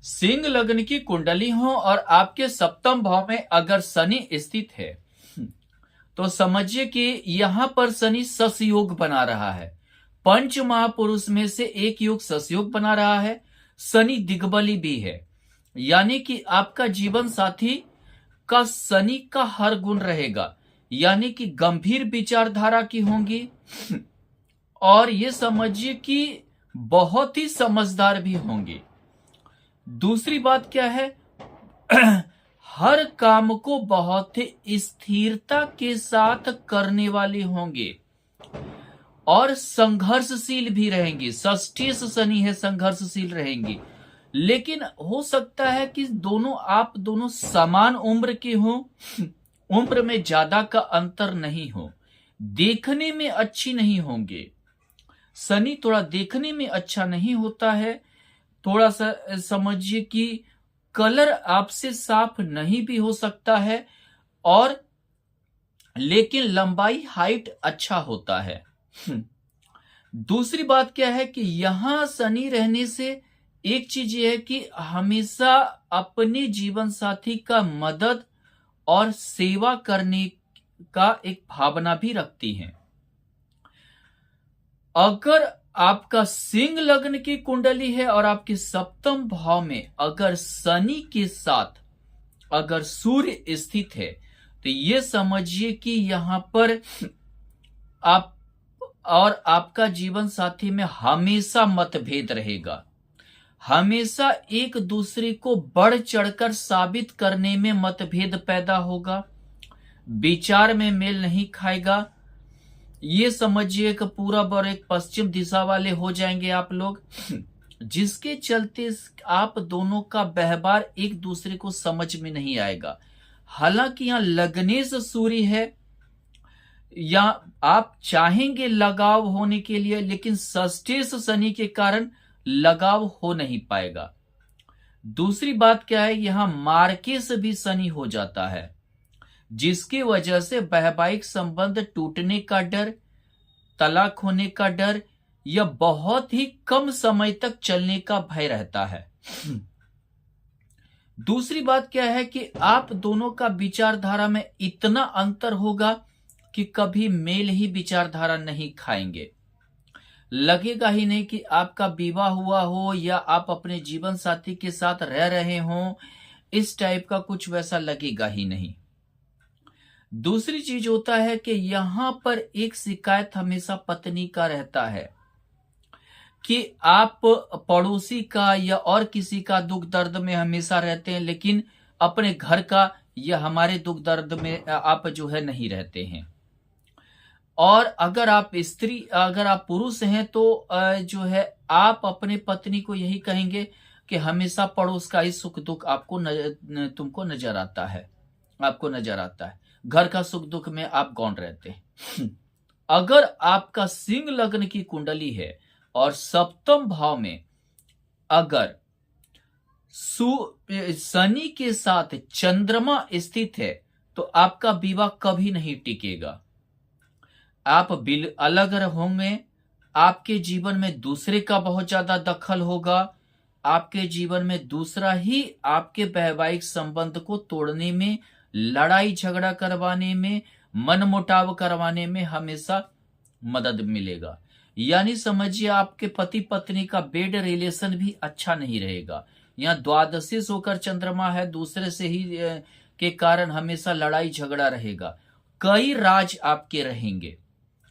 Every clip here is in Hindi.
सिंह लग्न की कुंडली हो और आपके सप्तम भाव में अगर शनि स्थित है तो समझिए कि यहां पर शनि सस योग बना रहा है। पंच महापुरुष में से एक योग सस योग बना रहा है। शनि दिग्बली भी है, यानी कि आपका जीवन साथी का शनि का हर गुण रहेगा, यानी कि गंभीर विचारधारा की होंगी और ये समझिए कि बहुत ही समझदार भी होंगे। दूसरी बात क्या है, हर काम को बहुत ही स्थिरता के साथ करने वाले होंगे और संघर्षशील भी रहेंगे। षष्ठी शनि है, संघर्षशील रहेंगे। लेकिन हो सकता है कि आप दोनों समान उम्र के हो, उम्र में ज्यादा का अंतर नहीं हो, देखने में अच्छी नहीं होंगे। शनि थोड़ा देखने में अच्छा नहीं होता है, थोड़ा सा समझिए कि कलर आपसे साफ नहीं भी हो सकता है, और लेकिन लंबाई हाइट अच्छा होता है। दूसरी बात क्या है कि यहां शनि रहने से एक चीज ये है कि हमेशा अपने जीवन साथी का मदद और सेवा करने का एक भावना भी रखती हैं। अगर आपका सिंह लग्न की कुंडली है और आपके सप्तम भाव में अगर शनि के साथ अगर सूर्य स्थित है तो ये समझिए कि यहां पर आप और आपका जीवन साथी में हमेशा मतभेद रहेगा। हमेशा एक दूसरे को बढ़ चढ़कर साबित करने में मतभेद पैदा होगा, विचार में मेल नहीं खाएगा। ये समझिए कि पूरब और एक पश्चिम दिशा वाले हो जाएंगे आप लोग, जिसके चलते आप दोनों का व्यवहार एक दूसरे को समझ में नहीं आएगा। हालांकि यहां लग्नेश सूर्य है, या आप चाहेंगे लगाव होने के लिए, लेकिन षष्ठेश शनि के कारण लगाव हो नहीं पाएगा। दूसरी बात क्या है, यहां मार्केश भी शनि हो जाता है, जिसकी वजह से वैवाहिक संबंध टूटने का डर, तलाक होने का डर या बहुत ही कम समय तक चलने का भय रहता है। दूसरी बात क्या है कि आप दोनों का विचारधारा में इतना अंतर होगा कि कभी मेल ही विचारधारा नहीं खाएंगे। लगेगा ही नहीं कि आपका विवाह हुआ हो या आप अपने जीवन साथी के साथ रह रहे हो, इस टाइप का कुछ वैसा लगेगा ही नहीं। दूसरी चीज होता है कि यहां पर एक शिकायत हमेशा पत्नी का रहता है कि आप पड़ोसी का या और किसी का दुख दर्द में हमेशा रहते हैं, लेकिन अपने घर का या हमारे दुख दर्द में आप जो है नहीं रहते हैं। और अगर आप पुरुष हैं तो जो है आप अपने पत्नी को यही कहेंगे कि हमेशा पड़ोस का ही सुख दुख तुमको नजर आता है, आपको नजर आता है, घर का सुख दुख में आप गौण रहते हैं। अगर आपका सिंह लग्न की कुंडली है और सप्तम भाव में अगर शनि के साथ चंद्रमा स्थित है तो आपका विवाह कभी नहीं टिकेगा। आप अलग होंगे, आपके जीवन में दूसरे का बहुत ज्यादा दखल होगा, आपके जीवन में दूसरा ही आपके वैवाहिक संबंध को तोड़ने में, लड़ाई झगड़ा करवाने में, मनमुटाव करवाने में हमेशा मदद मिलेगा। यानी समझिए आपके पति पत्नी का बेड रिलेशन भी अच्छा नहीं रहेगा। यहाँ द्वादशी होकर चंद्रमा है, दूसरे से ही के कारण हमेशा लड़ाई झगड़ा रहेगा। कई राज आपके रहेंगे,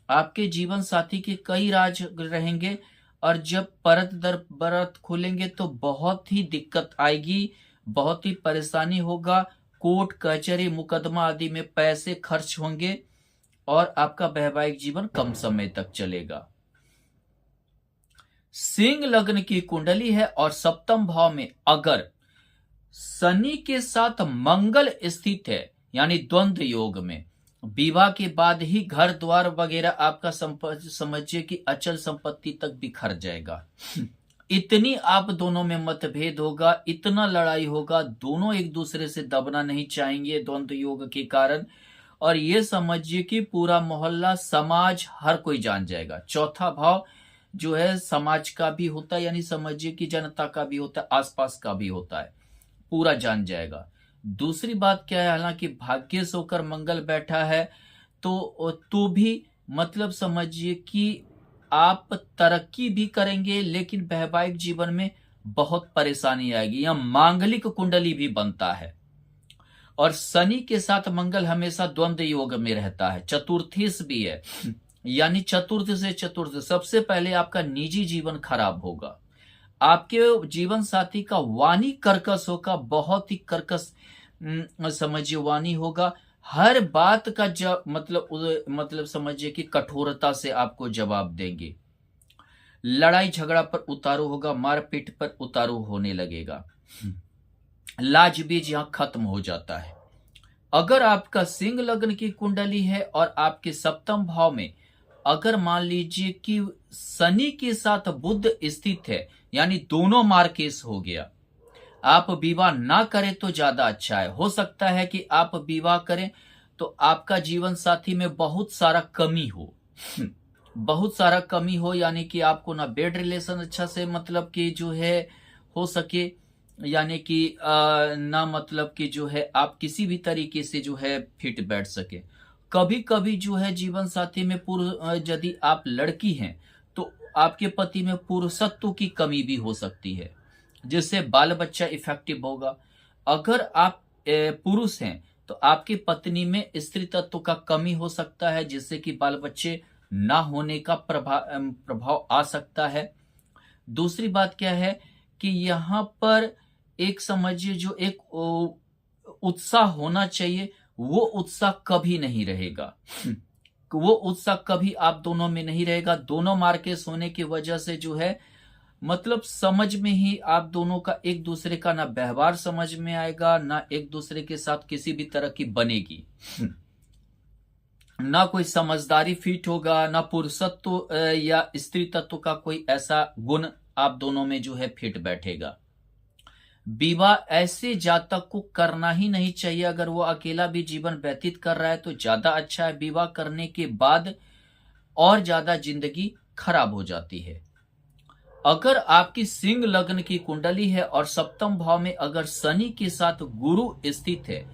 आपके जीवन साथी के कई राज रहेंगे, और जब परत दर परत खोलेंगे तो बहुत ही दिक्कत आएगी, बहुत ही परेशानी होगा। कोर्ट कचहरी मुकदमा आदि में पैसे खर्च होंगे और आपका वैवाहिक जीवन कम समय तक चलेगा। सिंह लग्न की कुंडली है और सप्तम भाव में अगर शनि के साथ मंगल स्थित है, यानी द्वंद्व योग में, विवाह के बाद ही घर द्वार वगैरह आपका समझिए कि अचल संपत्ति तक बिखर जाएगा। इतनी आप दोनों में मतभेद होगा, इतना लड़ाई होगा, दोनों एक दूसरे से दबना नहीं चाहेंगे द्वंद्व योग के कारण, और ये समझिए कि पूरा मोहल्ला समाज हर कोई जान जाएगा। चौथा भाव जो है समाज का भी होता है, यानी समझिए कि जनता का भी होता है, आसपास का भी होता है, पूरा जान जाएगा। दूसरी बात क्या है, हालांकि भाग्य से होकर मंगल बैठा है तो भी मतलब समझिए कि आप तरक्की भी करेंगे, लेकिन वैवाहिक जीवन में बहुत परेशानी आएगी। यहाँ मांगलिक कुंडली भी बनता है और शनि के साथ मंगल हमेशा द्वंद्व योग में रहता है, चतुर्थीस भी है, यानी चतुर्थ से चतुर्थ। सबसे पहले आपका निजी जीवन खराब होगा, आपके जीवन साथी का वाणी कर्कश होगा, बहुत ही कर्कश समझिए वाणी होगा। हर बात का जब मतलब समझिए कि कठोरता से आपको जवाब देंगे। लड़ाई झगड़ा पर उतारू होगा, मारपीट पर उतारू होने लगेगा। लाज बीज यहां खत्म हो जाता है। अगर आपका सिंह लग्न की कुंडली है और आपके सप्तम भाव में अगर मान लीजिए कि शनि के साथ बुध स्थित है, यानी दोनों मार्केस हो गया, आप विवाह ना करें तो ज्यादा अच्छा है। हो सकता है कि आप विवाह करें तो आपका जीवन साथी में बहुत सारा कमी हो, बहुत सारा कमी हो, यानी कि आपको ना बेड रिलेशन अच्छा से मतलब कि जो है हो सके, यानी कि ना मतलब कि जो है आप किसी भी तरीके से जो है फिट बैठ सके। कभी कभी जो है जीवन साथी में यदि आप लड़की हैं तो आपके पति में पुरुषत्व की कमी भी हो सकती है, जिससे बाल बच्चा इफेक्टिव होगा। अगर आप पुरुष हैं तो आपकी पत्नी में स्त्री तत्व का कमी हो सकता है, जिससे कि बाल बच्चे ना होने का प्रभाव आ सकता है। दूसरी बात क्या है कि यहाँ पर एक समझिए जो एक उत्साह होना चाहिए, वो उत्साह कभी नहीं रहेगा। वो उत्साह कभी आप दोनों में नहीं रहेगा। दोनों मार्केस होने की वजह से जो है मतलब समझ में ही आप दोनों का एक दूसरे का ना व्यवहार समझ में आएगा, ना एक दूसरे के साथ किसी भी तरह की बनेगी, ना कोई समझदारी फिट होगा, ना पुरुषत्व या स्त्री तत्व का कोई ऐसा गुण आप दोनों में जो है फिट बैठेगा। विवाह ऐसे जातक को करना ही नहीं चाहिए। अगर वो अकेला भी जीवन व्यतीत कर रहा है तो ज्यादा अच्छा है। विवाह करने के बाद और ज्यादा जिंदगी खराब हो जाती है। अगर आपकी सिंह लग्न की कुंडली है और सप्तम भाव में अगर शनि के साथ गुरु स्थित है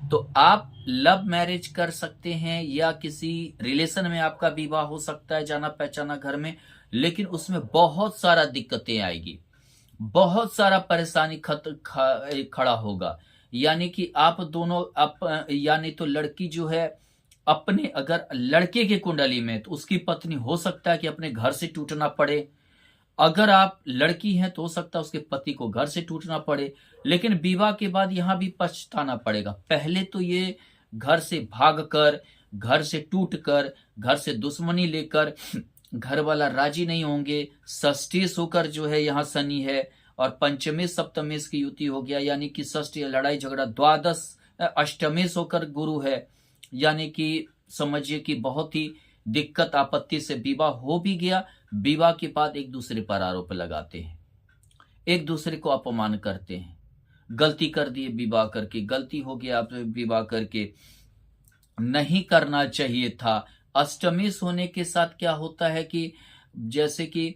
तो आप लव मैरिज कर सकते हैं या किसी रिलेशन में आपका विवाह हो सकता है जाना पहचाना घर में, लेकिन उसमें बहुत सारा दिक्कतें आएगी, बहुत सारा परेशानी खड़ा होगा। यानी कि आप दोनों यानी तो लड़की जो है अपने अगर लड़के के कुंडली में तो उसकी पत्नी हो सकता है कि अपने घर से टूटना पड़े। अगर आप लड़की हैं तो हो सकता है उसके पति को घर से टूटना पड़े, लेकिन विवाह के बाद यहां भी पछताना पड़ेगा। पहले तो ये घर से भागकर, घर से टूटकर, घर से दुश्मनी लेकर, घर वाला राजी नहीं होंगे, षष्ठेश होकर जो है यहाँ शनि है और पंचमेश सप्तमेश की युति हो गया, यानी कि षष्ठ लड़ाई झगड़ा, द्वादश अष्टमेश होकर गुरु है, यानी कि समझिए कि बहुत ही दिक्कत आपत्ति से विवाह हो भी गया। विवाह के बाद एक दूसरे पर आरोप लगाते हैं, एक दूसरे को अपमान करते हैं, गलती कर दिए विवाह करके, गलती हो गया आप विवाह करके, नहीं करना चाहिए था। अष्टमेश होने के साथ क्या होता है कि जैसे कि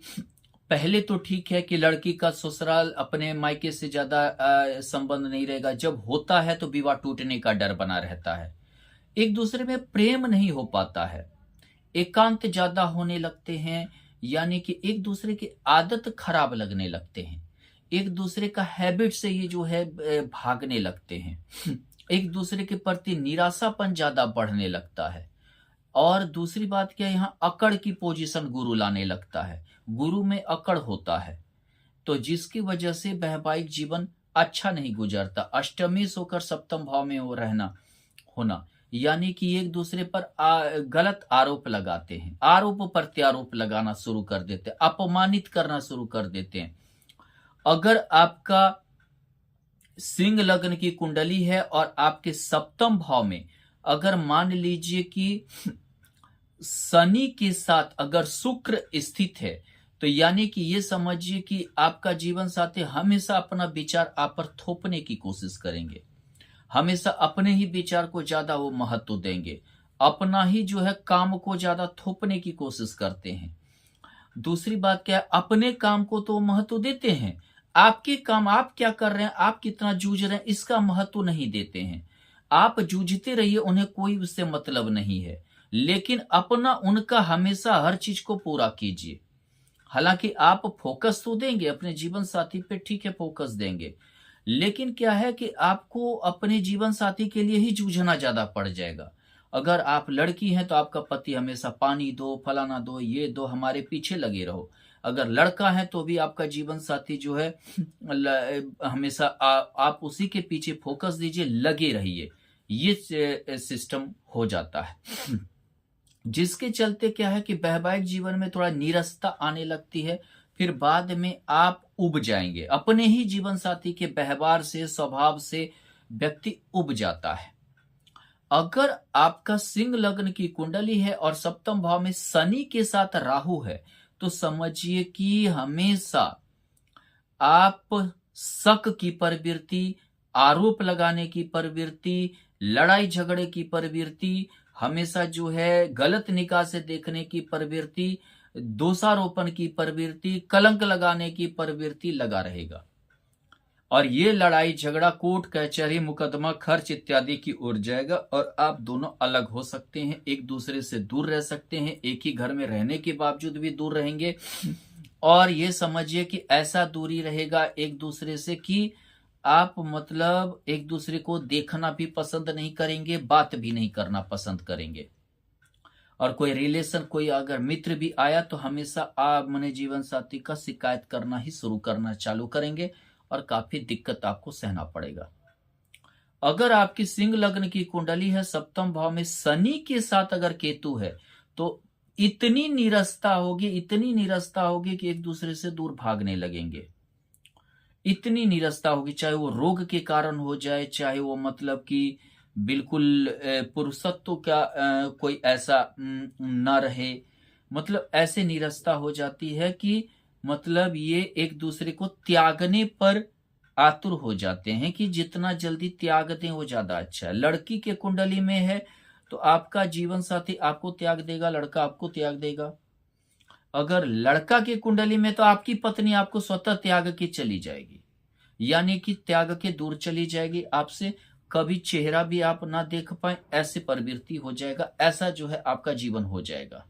पहले तो ठीक है कि लड़की का ससुराल अपने मायके से ज्यादा संबंध नहीं रहेगा, जब होता है तो विवाह टूटने का डर बना रहता है, एक दूसरे में प्रेम नहीं हो पाता है, एकांत ज्यादा होने लगते हैं, यानी कि एक दूसरे की आदत खराब लगने लगते हैं, एक दूसरे का हैबिट से ये जो है भागने लगते हैं, एक दूसरे के प्रति निराशापन ज्यादा बढ़ने लगता है। और दूसरी बात क्या है, यहाँ अकड़ की पोजीशन गुरु लाने लगता है, गुरु में अकड़ होता है, तो जिसकी वजह से वैवाहिक जीवन अच्छा नहीं गुजरता। अष्टमी से होकर सप्तम भाव में वो रहना होना, यानी कि एक दूसरे पर गलत आरोप लगाते हैं, आरोप प्रत्यारोप लगाना शुरू कर देते हैं, अपमानित करना शुरू कर देते हैं। अगर आपका सिंह लग्न की कुंडली है और आपके सप्तम भाव में अगर मान लीजिए कि शनि के साथ अगर शुक्र स्थित है तो यानी कि ये समझिए कि आपका जीवन साथी हमेशा अपना विचार आप पर थोपने की कोशिश करेंगे, हमेशा अपने ही विचार को ज्यादा वो महत्व देंगे, अपना ही जो है काम को ज्यादा थोपने की कोशिश करते हैं। दूसरी बात क्या है, अपने काम को तो महत्व देते हैं, आपके काम आप क्या कर रहे हैं, आप कितना जूझ रहे हैं, इसका महत्व नहीं देते हैं। आप जूझते रहिए, उन्हें कोई उससे मतलब नहीं है, लेकिन अपना उनका हमेशा हर चीज को पूरा कीजिए। हालांकि आप फोकस तो देंगे अपने जीवन साथी पे, ठीक है, फोकस देंगे, लेकिन क्या है कि आपको अपने जीवन साथी के लिए ही जूझना ज्यादा पड़ जाएगा। अगर आप लड़की हैं तो आपका पति हमेशा पानी दो, फलाना दो, ये दो, हमारे पीछे लगे रहो। अगर लड़का है तो भी आपका जीवन साथी जो है हमेशा आप उसी के पीछे फोकस दीजिए, लगे रहिए, ये सिस्टम हो जाता है। जिसके चलते क्या है कि वैवाहिक जीवन में थोड़ा नीरसता आने लगती है, फिर बाद में आप उब जाएंगे, अपने ही जीवन साथी के व्यवहार से, स्वभाव से व्यक्ति उब जाता है। अगर आपका सिंह लग्न की कुंडली है और सप्तम भाव में शनि के साथ राहु है, तो समझिए कि हमेशा आप शक की प्रवृत्ति, आरोप लगाने की प्रवृत्ति, लड़ाई झगड़े की प्रवृत्ति, हमेशा जो है गलत निगाह से देखने की प्रवृत्ति, दोषारोपण की प्रवृत्ति, कलंक लगाने की प्रवृत्ति लगा रहेगा। और ये लड़ाई झगड़ा कोर्ट कचहरी मुकदमा खर्च इत्यादि की ओर जाएगा और आप दोनों अलग हो सकते हैं, एक दूसरे से दूर रह सकते हैं, एक ही घर में रहने के बावजूद भी दूर रहेंगे। और ये समझिए कि ऐसा दूरी रहेगा एक दूसरे से कि आप मतलब एक दूसरे को देखना भी पसंद नहीं करेंगे, बात भी नहीं करना पसंद करेंगे। और कोई रिलेशन, कोई अगर मित्र भी आया तो हमेशा आप अपने जीवन साथी का शिकायत करना ही शुरू करना चालू करेंगे और काफी दिक्कत आपको सहना पड़ेगा। अगर आपकी सिंह लग्न की कुंडली है, सप्तम भाव में शनि के साथ अगर केतु है, तो इतनी नीरसता होगी, इतनी नीरसता होगी कि एक दूसरे से दूर भागने लगेंगे। इतनी नीरसता होगी, चाहे वो रोग के कारण हो जाए, चाहे वो मतलब कि बिल्कुल पुरुषत्व का कोई ऐसा न रहे, मतलब ऐसे नीरसता हो जाती है कि मतलब ये एक दूसरे को त्यागने पर आतुर हो जाते हैं कि जितना जल्दी त्याग दें वो ज्यादा अच्छा है। लड़की के कुंडली में है तो आपका जीवन साथी आपको त्याग देगा, लड़का आपको त्याग देगा। अगर लड़का की कुंडली में तो आपकी पत्नी आपको स्वतः त्याग के चली जाएगी, यानी कि त्याग के दूर चली जाएगी आपसे, कभी चेहरा भी आप ना देख पाए, ऐसे प्रवृत्ति हो जाएगा, ऐसा जो है आपका जीवन हो जाएगा।